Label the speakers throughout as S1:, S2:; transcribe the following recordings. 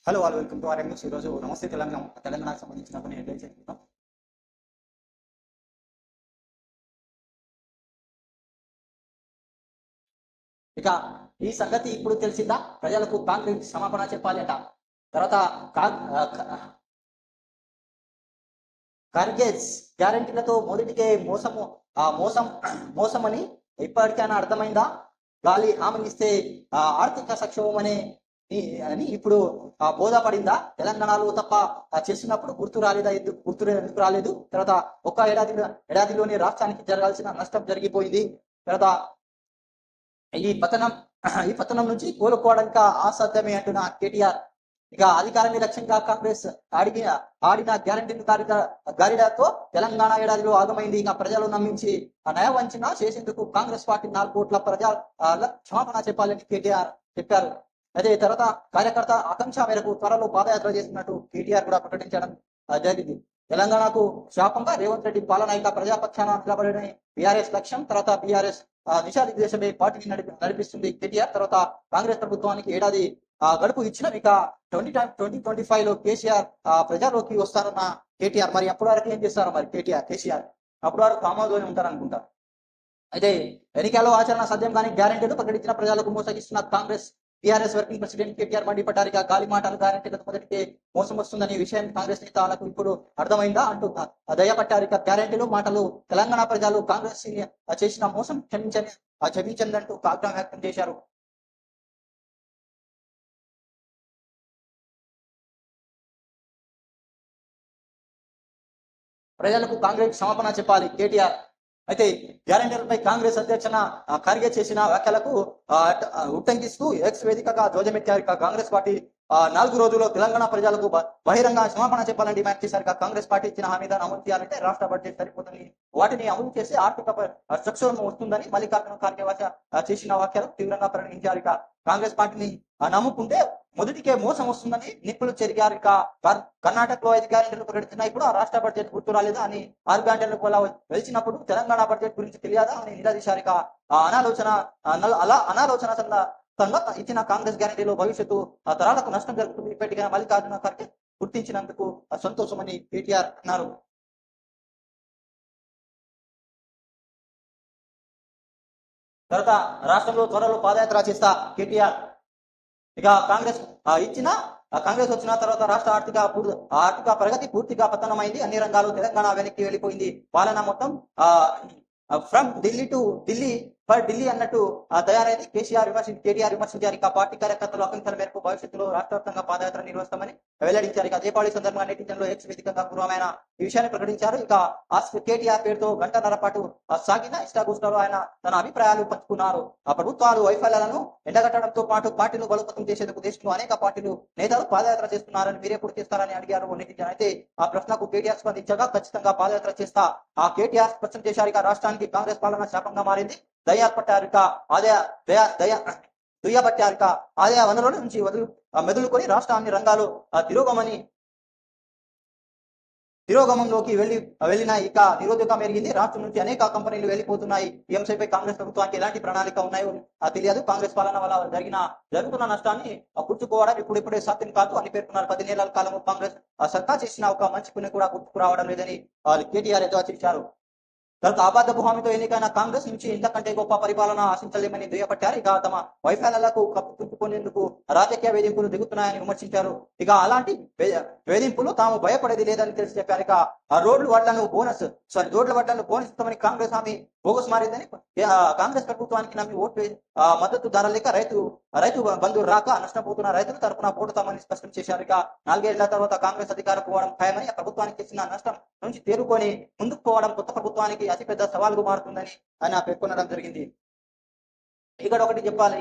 S1: Hello all welcome to our news. ఈరోజు నమస్తే తెలంగాణకు సంబంధించిన కొన్ని హెడ్లైన్స్ చెప్తున్నాం. ఇక ఈ సంగతి ఇప్పుడు తెలిసిందా, ప్రజలకు కాంగ్రెస్ క్షమాపణ చెప్పాలి అంట. తర్వాత ఖర్గేస్ గ్యారంటీలతో మొదటికే మోసమని ఇప్పటికైనా అర్థమైందా? గాలి హామీనిస్తే ఆర్థిక సంక్షోభం అని ఇప్పుడు బోధపడిందా? తెలంగాణలో తప్ప చేసినప్పుడు గుర్తు ఎందుకు రాలేదు? తర్వాత ఒక ఏడాదిలోనే రాష్ట్రానికి జరగాల్సిన నష్టం జరిగిపోయింది. తర్వాత ఈ పతనం నుంచి కోలుకోవడానికి అసాధ్యమే అంటున్న కేటీఆర్. ఇక అధికారాన్ని లక్ష్యంగా కాంగ్రెస్ ఆడిన గ్యారంటీని గారిడతో తెలంగాణ ఏడాదిలో ఆగమైంది. ఇక ప్రజలు నమ్మించి నయవంచన చేసేందుకు కాంగ్రెస్ పార్టీ 4 కోట్ల ప్రజా క్షమాపణ చెప్పాలని కేటీఆర్ చెప్పారు. అదే తర్వాత కార్యకర్త ఆకాంక్ష మేరకు త్వరలో పాదయాత్ర చేస్తున్నట్టు కేటీఆర్ కూడా ప్రకటించడం జరిగింది. తెలంగాణకు శాపంగా రేవంత్ రెడ్డి పాలన ఇక ప్రజాపక్షాన నిలబడిన బీఆర్ఎస్ లక్ష్యం. తర్వాత బీఆర్ఎస్ దిశానిర్దేశమే పార్టీని నడిపిస్తుంది కేటీఆర్. తర్వాత కాంగ్రెస్ ప్రభుత్వానికి ఏడాది గడుపు ఇచ్చిన ఇక 2025 లో కేసీఆర్ ప్రజల్లోకి వస్తారన్న కేటీఆర్. మరి అప్పటి వరకు ఏం చేస్తారు మరి కేసీఆర్ అప్పటి వరకు కామాలోనే ఉంటారనుకుంటారు. అయితే ఎన్నికల్లో ఆచరణ సాధ్యం కానీ గ్యారెంటీలు ప్రకటించిన ప్రజలకు మోసగిస్తున్న Congress TRS working president KTR మండిపడ్డారు. గాలి మాటలు గ్యారెంటీలకు మొదటికే మోసం వస్తుందని విషయం కాంగ్రెస్ నేతలకు ఇప్పుడు అర్థమైందా అంటూ దయపట్టారు. గ్యారెంటీలు మాటలు తెలంగాణ ప్రజలు కాంగ్రెస్ చేసిన మోసం క్షమించందంటూ ఆగ్రహం వ్యక్తం చేశారు. ప్రజలకు కాంగ్రెస్ క్షమాపణ చెప్పాలి కేటీఆర్. అయితే గ్యారెంటీలపై కాంగ్రెస్ అధ్యక్షన ఖర్గే చేసిన వ్యాఖ్యలకు ఉట్టంకిస్తూ ఎక్స్ వేదికగా ధ్వజమెత్తారు. కాంగ్రెస్ పార్టీ 4 రోజుల్లో తెలంగాణ ప్రజలకు బహిరంగ క్షమాపణ చెప్పాలని డిమాండ్ చేశారు. కాంగ్రెస్ పార్టీ ఇచ్చిన హామీలను అమలు చేయాలంటే రాష్ట్ర బడ్జెట్ సరిపోతుంది, వాటిని అమలు చేసి ఆర్థిక సంక్షోభం వస్తుందని మల్లికార్జున ఖర్గే చేసిన వ్యాఖ్యలు తీవ్రంగా పరిగణించారు. కాంగ్రెస్ పార్టీని నమ్ముకుంటే మొదటికే మోసం వస్తుందని నిప్పులు చెరిగారు. కర్ణాటకలో 5 గ్యారెంటీలు ప్రకటించినా ఇప్పుడు ఆ రాష్ట్ర బడ్జెట్ గుర్తు రాలేదా అని 6 గ్యారెంటీలకు వెలిచినప్పుడు తెలంగాణ బడ్జెట్ గురించి తెలియదా అని నిలదీశారు. అనాలోచన ఇచ్చిన కాంగ్రెస్ గ్యారెంటీలో భవిష్యత్తు తరాలకు నష్టం జరుగుతుంది. ఇప్పటికైనా మల్లికార్జున ఖర్గే గుర్తించినందుకు సంతోషమని కేటీఆర్ అన్నారు. తర్వాత రాష్ట్రంలో త్వరలో పాదయాత్ర చేస్తా కేటీఆర్. ఇక కాంగ్రెస్ వచ్చిన తర్వాత రాష్ట్ర ఆర్థిక ప్రగతి పూర్తిగా పతనమైంది. అన్ని రంగాలు తెలంగాణ వెనక్కి వెళ్ళిపోయింది. పాలన మొత్తం ఫ్రమ్ ఢిల్లీ టు ఢిల్లీ అన్నట్టు తయారైంది. కేటీఆర్ విమర్శించారు. పార్టీ కార్యకర్తలు ఆకాంక్షల మేరకు భవిష్యత్తులో రాష్ట్ర వ్యాప్తంగా పాదయాత్ర నిర్వహిస్తామని వెల్లడించారు. దీపావళి సందర్భంగా నెటిజన్లో ఎక్స్ వేదికగా గురువమైన ఈ విషయాన్ని ప్రకటించారు. కేటీఆర్ పేరుతో గంటన్నర పాటు సాగిన ఇష్టాగోష్ఠిలో ఆయన తన అభిప్రాయాలు పంచుకున్నారు. ప్రభుత్వాలు వైఫల్యాలను ఎండగట్టడంతో పాటు పార్టీలు బలోపేతం చేసేందుకు దేశంలో అనేక పార్టీలు నేతలు పాదయాత్ర చేస్తున్నారని మీరెప్పుడు చేస్తారని అడిగారు నెటిజన్. అయితే ఆ ప్రశ్నకు కేటీఆర్ స్పందించగా ఖచ్చితంగా పాదయాత్ర చేస్తా కేటీఆర్ స్పష్టం చేశారు. రాష్ట్రానికి కాంగ్రెస్ పాలన శాపంగా మారింది. ఆదాయ వనరుల నుంచి మెదులుకొని రాష్ట్రాన్ని రంగాలు తిరోగమంలోకి వెళ్ళిన నిరోధకం మెరిగింది. రాష్ట్రం నుంచి అనేక కంపెనీలు వెళ్ళిపోతున్నాయి. ఈ అంశంపై కాంగ్రెస్ ప్రభుత్వానికి ఎలాంటి ప్రణాళిక ఉన్నాయో తెలియదు. కాంగ్రెస్ పాలన వల్ల జరుగుతున్న నష్టాన్ని గుర్తుకోవడం ఇప్పుడిప్పుడే సాధ్యం కాదు అని పేర్కొన్నారు. 10 నెలల కాలంలో కాంగ్రెస్ సర్కార్ చేసిన ఒక మంచి పని కూడా గుర్తుకు రావడం లేదని కేటీఆర్ ఎదురు చేశారు. తర్వాత అబద్ధపు హామీతో ఎన్నికైన కాంగ్రెస్ నుంచి ఇంతకంటే గొప్ప పరిపాలన ఆశించలేమని దుయ్యపట్టారు. తమ వైఫల్యాలకు కప్పుకుంటుకునేందుకు రాజకీయ వేధింపులు దిగుతున్నాయని విమర్శించారు. అలాంటి వేధింపులు తాము భయపడేది లేదని తెలిసి చెప్పారు. రోడ్ల వడ్లను బోనస్ ఇస్తామని కాంగ్రెస్ హామీ బోగస్ మారిందని కాంగ్రెస్ ప్రభుత్వానికి నమ్మి ఓట్లు మద్దతు ధర లేక రైతు బంధువులు రాక నష్టపోతున్న రైతుల తరఫున పోటుతామని స్పష్టం చేశారు. 4 ఏళ్ల తర్వాత కాంగ్రెస్ అధికారం పోవడం ఖాయమని ప్రభుత్వానికి చేసిన నష్టం నుంచి తేరుకొని ముందుకు పోవడం కొత్త ప్రభుత్వానికి అతిపెద్ద సవాలుగా మారుతుందని ఆయన పేర్కొనడం జరిగింది. ఇక్కడ ఒకటి చెప్పాలి,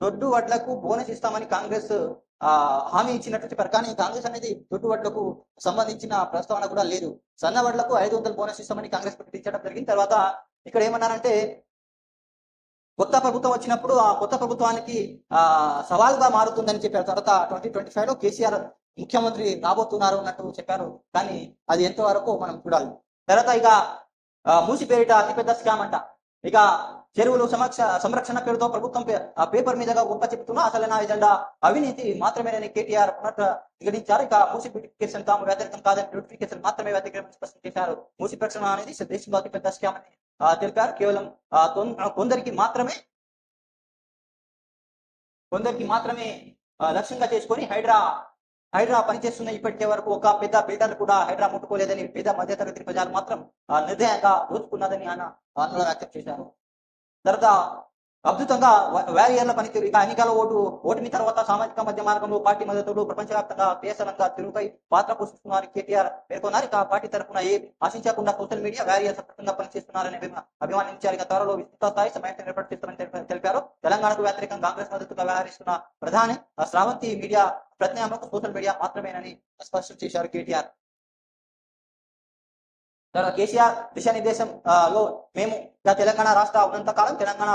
S1: దొడ్డు వడ్లకు బోనస్ ఇస్తామని కాంగ్రెస్ హామీ ఇచ్చినట్టు చెప్పారు. కానీ కాంగ్రెస్ అనేది దొడ్డు వడ్లకు సంబంధించిన ప్రస్తావన కూడా లేదు. సన్న వడ్లకు 500 బోనస్ ఇస్తామని కాంగ్రెస్ ప్రకటించడం జరిగింది. తర్వాత ఇక్కడ ఏమన్నారంటే కొత్త ప్రభుత్వం వచ్చినప్పుడు ఆ కొత్త ప్రభుత్వానికి సవాలుగా మారుతుందని చెప్పారు. తర్వాత 2025 లో కేసీఆర్ ముఖ్యమంత్రి రాబోతున్నారు అన్నట్టు చెప్పారు. కానీ అది ఎంతవరకు మనం చూడాలి. తర్వాత మూసి పేరిట అతిపెద్ద స్కామ్ అంట. చెరువులు సంరక్షణ పేరుతో ప్రభుత్వం పేపర్ మీదుగా గొప్ప చెప్తున్నా అసలైన ఎజెండా అవినీతి మాత్రమేనని కేటీఆర్ పునరుద్ఘాటించారు. ఇక మూసి బ్యూటిఫికేషన్ తాము వ్యతిరేకం కాదని బ్యూటిఫికేషన్ మాత్రమే వ్యతిరేకం స్పష్టం చేశారు. మూసి ప్రక్షణ అనేది దేశంలో అతిపెద్ద స్కామ్ అని తెలిపారు. కేవలం కొందరికి మాత్రమే లక్ష్యంగా చేసుకొని హైడ్రా పనిచేస్తున్న ఇప్పటికే వరకు ఒక పెద్ద బిల్డర్ కూడా హైడ్రా ముట్టుకోలేదని, పేద మధ్యతరగతి ప్రజలు మాత్రం నిర్దయంగా దోచుకున్నదని ఆయన ఆందోళన వ్యక్తం చేశారు. తర్వాత అద్భుతంగా వారియర్ల పనితీరు. ఇక ఎన్నికల ఓటమి తర్వాత సామాజిక మధ్య మార్గంలో పార్టీ మద్దతులు ప్రపంచవ్యాప్తంగా దేశంగా తిరుగుపై పాత్ర పోషిస్తున్నారు కేటీఆర్ పేర్కొన్నారు. ఇక పార్టీ తరఫున ఏ ఆశించకుండా సోషల్ మీడియా వారియర్స్ అద్భుతంగా పనిచేస్తున్నారని అభిమానించారు. ఇక త్వరలో విస్తృత స్థాయి సమావేశం ఏర్పాటు చేస్తామని తెలిపారు. తెలంగాణకు వ్యతిరేకంగా కాంగ్రెస్ మద్దతుగా వ్యవహరిస్తున్న ప్రధాని శ్రావంతి మీడియా ప్రత్యామ్నాయం సోషల్ మీడియా మాత్రమేనని స్పష్టం చేశారు కేటీఆర్. కేసీఆర్ దిశానిర్దేశం లో మేము తెలంగాణ రాష్ట్ర ఉన్నంత కాలం తెలంగాణ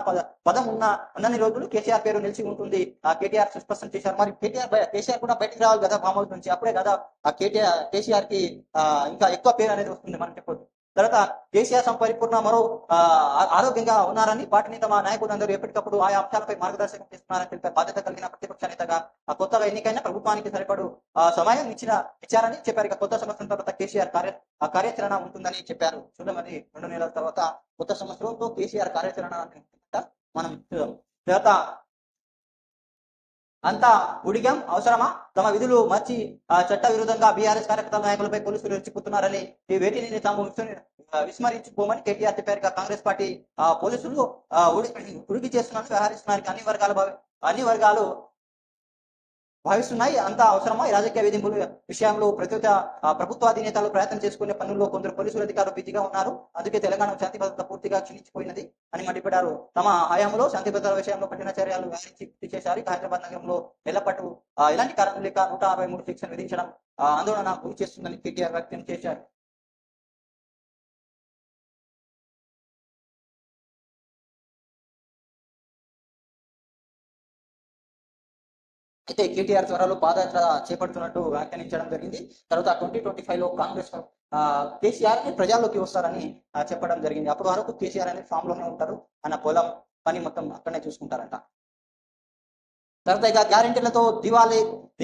S1: పదం ఉన్నన్ని రోజులు కేసీఆర్ పేరు నిలిచి ఉంటుంది కేటీఆర్ స్పష్టం చేశారు. మరి కేసీఆర్ కూడా బయటికి రావాలి కదా ఫామ్ హౌస్ నుంచి, అప్పుడే కదా కేసీఆర్ కి ఇంకా ఎక్కువ పేరు అనేది వస్తుంది మనం చెప్పొచ్చు. తర్వాత కేసీఆర్ సంపరిపూర్ణ మరో ఆరోగ్యంగా ఉన్నారని పార్టీ నేత మా నాయకులందరూ ఎప్పటికప్పుడు ఆయా అంశాలపై మార్గదర్శకం చేస్తున్నారని తెలిపారు. బాధ్యత కలిగిన ప్రతిపక్ష నేతగా కొత్తగా ఎన్నికైన ప్రభుత్వానికి సరిపడు సమయం ఇచ్చారని చెప్పారు. ఇక కొత్త సంవత్సరం తర్వాత కేసీఆర్ కార్యాచరణ ఉంటుందని చెప్పారు. చూడమని 2 నెలల తర్వాత కొత్త సంవత్సరంతో కేసీఆర్ కార్యాచరణ మనం చూద్దాం. తర్వాత అంతా ఉడిగం అవసరమా, తమ విధులు మర్చి చట్ట విరుద్ధంగా బీఆర్ఎస్ కార్యకర్తల నాయకులపై పోలీసులు రెచ్చిపోతున్నారని ఈ వేటిని తాము విస్మరించుకోమని కేటీఆర్ చెప్పారు. కాంగ్రెస్ పార్టీ పోలీసులు ఉడికి చేస్తున్నట్టు వ్యవహరిస్తున్నారు. అన్ని వర్గాలు భావిస్తున్నాయి. అంతా అవసరమా, ఈ రాజకీయ వేధింపుల విషయంలో ప్రభుత్వాధినేతలు ప్రయత్నం చేసుకునే పనుల్లో కొందరు పోలీసులు అధికారులు బిజీగా ఉన్నారు. అందుకే తెలంగాణ శాంతి భద్రత పూర్తిగా క్షీణించిపోయినది అని మండిపడ్డారు. తమ హయాంలో శాంతి భద్రత విషయంలో కఠిన చర్యలు పూర్తి చేశారు. హైదరాబాద్ నగరంలో నెలపాటు ఎలాంటి కారణం లేక 163 సెక్షన్ విధించడం ఆందోళన గురి చేస్తుందని కేటీఆర్ వ్యక్తం చేశారు. అయితే కేటీఆర్ త్వరలో పాదయాత్ర చేపడుతున్నట్టు వ్యాఖ్యానించడం జరిగింది. తర్వాత 2025 లో కాంగ్రెస్ కేసీఆర్ ని ప్రజల్లోకి వస్తారని చెప్పడం జరిగింది. అప్పటి వరకు కేసీఆర్ అనేది ఫామ్ లోనే ఉంటారు, ఆయన పొలం పని మొత్తం అక్కడనే చూసుకుంటారంట. తర్వాత ఇక గ్యారెంటీలతో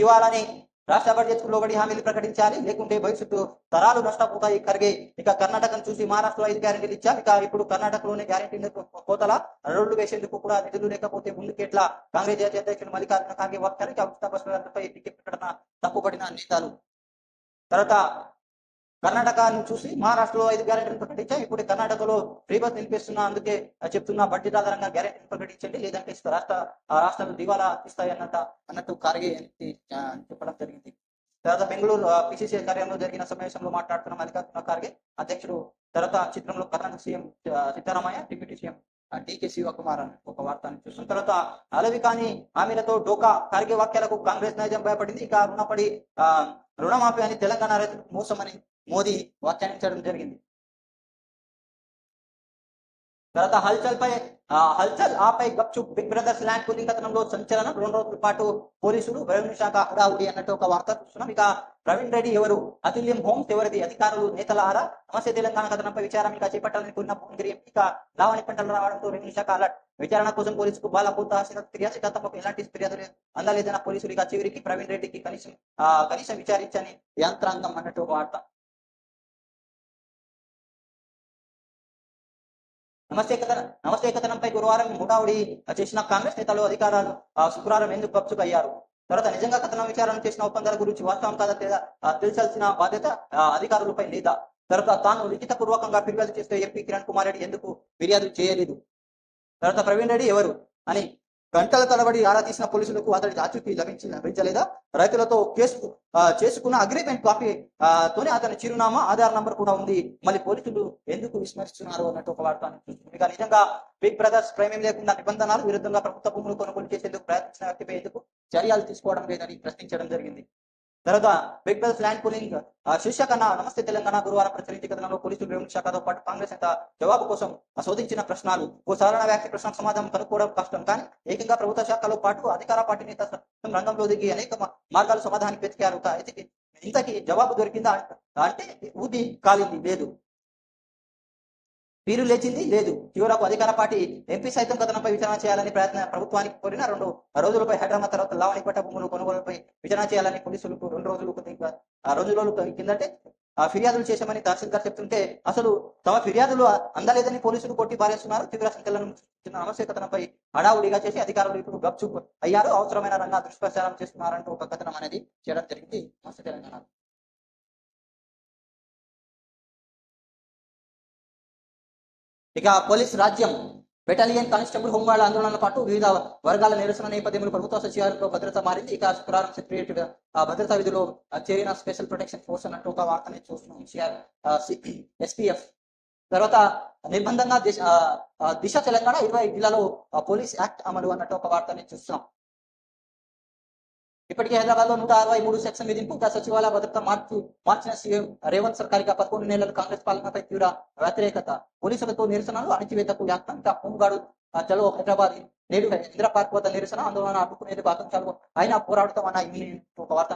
S1: దివాలని రాష్ట్ర బడ్జెట్ లోబడి హామీలు ప్రకటించాలి, లేకుంటే భవిష్యత్తు తరాలు నష్టపోతాయి ఖర్గే. ఇక కర్ణాటకను చూసి మహారాష్ట్రలో 5 గ్యారెంటీలు ఇచ్చారు. ఇక ఇప్పుడు కర్ణాటకలోనే గ్యారెంటీ కోతల రోడ్లు వేసేందుకు కూడా నిధులు లేకపోతే ముందుకెట్లా కాంగ్రెస్ జాతీయ అధ్యక్షుడు మల్లికార్జున ఖార్గే వ్యాఖ్యలు. ఉచిత బస్సులపై టికెట్ ప్రకటన తప్పుపడిన నేతలు. తర్వాత కర్ణాటకను చూసి మహారాష్ట్రలో 5 గ్యారెంటీలు ప్రకటించాం, ఇప్పుడు కర్ణాటకలో ఫ్రీ బస్ నిలిపిస్తున్నా, అందుకే చెప్తున్నా బడ్జెట్ ఆధారంగా గ్యారెంటీలు ప్రకటించండి, లేదంటే రాష్ట్రాలు దివాలా ఇస్తాయి అన్నట్టు ఖార్గే చెప్పడం జరిగింది. తర్వాత బెంగళూరు పిసిసి కార్యాలయంలో జరిగిన సమావేశంలో మాట్లాడుతున్న మల్లికార్జున ఖార్గే అధ్యక్షుడు. తర్వాత చిత్రంలో Karnataka CM Siddaramaiah, deputy CM DK Shivakumar అని ఒక వార్తని చూసిన తర్వాత అలవి కాని హామీలతో డోకా. ఖార్గే వాక్యాలకు కాంగ్రెస్ నైజం భయపడింది. ఇక రుణమాఫీ అని తెలంగాణ రైతులకు మోసమని మోదీ వ్యాఖ్యానించడం జరిగింది. తర్వాత హల్చల్ ఆపై గప్చుప్. బిగ్ బ్రదర్స్ ల్యాండ్ పూలింగ్ కథనంలో సంచలనం. 2 రోజుల పాటు పోలీసులు రెవెన్యూ శాఖ హడావుడి అన్నట్టు ఒక వార్త చూస్తున్నాం. ఇక ప్రవీణ్ రెడ్డి ఎవరు, అతుల్యం హోమ్స్ ఎవరిది, అధికారులు నేతల ఆరా. నమస్తే తెలంగాణ కథనంపై విచారణ ఇక చేపట్టాలని కోరిన భువనగిరి ఎంపీ. ఇక లావణి పంటలు రావడంతో రెవెన్యూ శాఖ అలర్ట్. విచారణ కోసం పోలీసుకు బాలాపూర్ తహసీల్దార్ ఫిర్యాదు. ఇక తమకు ఎలాంటి ఫిర్యాదులు అందలేదన్న పోలీసులు. ఇక చివరికి ప్రవీణ్ రెడ్డికి కనీసం విచారించని యంత్రాంగం అన్నట్టు ఒక వార్త. నమస్తే కథనంపై గురువారం హుటావుడి చేసిన కాంగ్రెస్ నేతలు అధికారులు శుక్రవారం ఎందుకు గప్చుక్ అయ్యారు. తర్వాత నిజంగా కథనం విచారణ చేసిన ఒప్పందాల గురించి వాస్తవం కాదా తెలిసాల్సిన బాధ్యత అధికారులపై లేదా. తర్వాత తాను లిఖిత పూర్వకంగా ఫిర్యాదు చేస్తే ఎంపీ కిరణ్ కుమార్ రెడ్డి ఎందుకు ఫిర్యాదు చేయలేదు. తర్వాత ప్రవీణ్ రెడ్డి ఎవరు అని గంటల తరబడి ఆరా తీసిన పోలీసులకు అతడి ఆచూకీ లభించలేదా. రైతులతో చేసుకున్న అగ్రిమెంట్ కాపీ తోనే అతని చిరునామా, ఆధార్ నంబర్ కూడా ఉంది. మళ్ళీ పోలీసులు ఎందుకు విస్మరిస్తున్నారు అన్నట్టు ఒక వార్త చూస్తుంది. ఇక నిజంగా బిగ్ బ్రదర్స్ ప్రేమేం లేకుండా నిబంధనలు విరుద్ధంగా ప్రభుత్వ భూములు కొనుగోలు చేసేందుకు ప్రయత్నించిన వ్యక్తిపై ఎందుకు చర్యలు తీసుకోవడం లేదని ప్రశ్నించడం జరిగింది. తర్వాత బిగ్ బ్రదర్స్ ల్యాండ్ పూలింగ్ శీర్షిక నమస్తే తెలంగాణ గురువారం ప్రచురించే కథనంలో పోలీసులు రెవెన్యూ శాఖతో పాటు కాంగ్రెస్ నేత జవాబు కోసం శోధించిన ప్రశ్నలు. ఓ సాధారణ వ్యక్తి ప్రశ్నకు సమాధానం కనుక్కోవడం కష్టం, కానీ ఏకంగా ప్రభుత్వ శాఖలో పాటు అధికార పార్టీ నేత రంగంలో దిగి అనేక మార్గాలు సమాధానానికి వెతికారు. ఇంతకీ జవాబు దొరికిందా అంటే ఊది కాలింది లేదు. పీరు లేచింది లేదు. చివరకు అధికార పార్టీ ఎంపీ సైతం కథనంపై విచారణ చేయాలని ప్రభుత్వానికి కోరిన 2 రోజులపై హైదరాబాద్ తర్వాత లావణిపేట భూములు కొనుగోలుపై విచారణ చేయాలని పోలీసులకు 2 రోజుల కిందటే ఫిర్యాదులు చేశామని తహసీల్దార్ చెప్తుంటే అసలు తమ ఫిర్యాదులు అందలేదని పోలీసులు కొట్టి పారేస్తున్నారు. తీవ్ర సంఖ్యలను ఆవశ్యకతపై హడావుడిగా చేసి అధికారులు ఇప్పుడు గప్చుప్ అయ్యారు. అవసరమైన రంగా దుష్ప్రచారం చేస్తున్నారంటూ ఒక కథనం అనేది చేయడం జరిగింది. మస్తు తెలంగాణ. ఇక పోలీస్ రాజ్యం బెటాలియన్ కానిస్టేబుల్ హోంగార్డ్ ఆందోళనల పాటు వివిధ వర్గాల నిరసన నేపథ్యంలో ప్రభుత్వ సచివాలయంలో భద్రత మారింది. ఇక శుక్రవారం సెక్రటరీ భద్రతా విధులు చేరిన స్పెషల్ ప్రొటెక్షన్ ఫోర్స్ అన్నట్టు ఒక వార్తని చూస్తున్నాం. ఎస్పీఎఫ్ తర్వాత నిర్బంధంగా దిశ తెలంగాణ 20 జిల్లాలో పోలీస్ యాక్ట్ అమలు అన్నట్టు ఒక వార్తని చూస్తున్నాం. ఇప్పటికే హైదరాబాద్ లో 163 సెక్షన్ విధింపు. సచివాలయ భద్రత మార్చిన సీఎం రేవంత్ సర్కారిగా 11 నెలలు కాంగ్రెస్ పాలనపై తీవ్ర వ్యతిరేకత. పోలీసులతో నిరసనలు, అణిచివేతకు వ్యాఖ్యానం. హోంగార్డు చలో హైదరాబాద్ నేడు ఇందిరా పార్క్ వద్ద నిరసన ఆందోళన అడ్డుకునేందుకు ఆకాంక్షలు అయినా పోరాడుతామన్న ఒక వార్త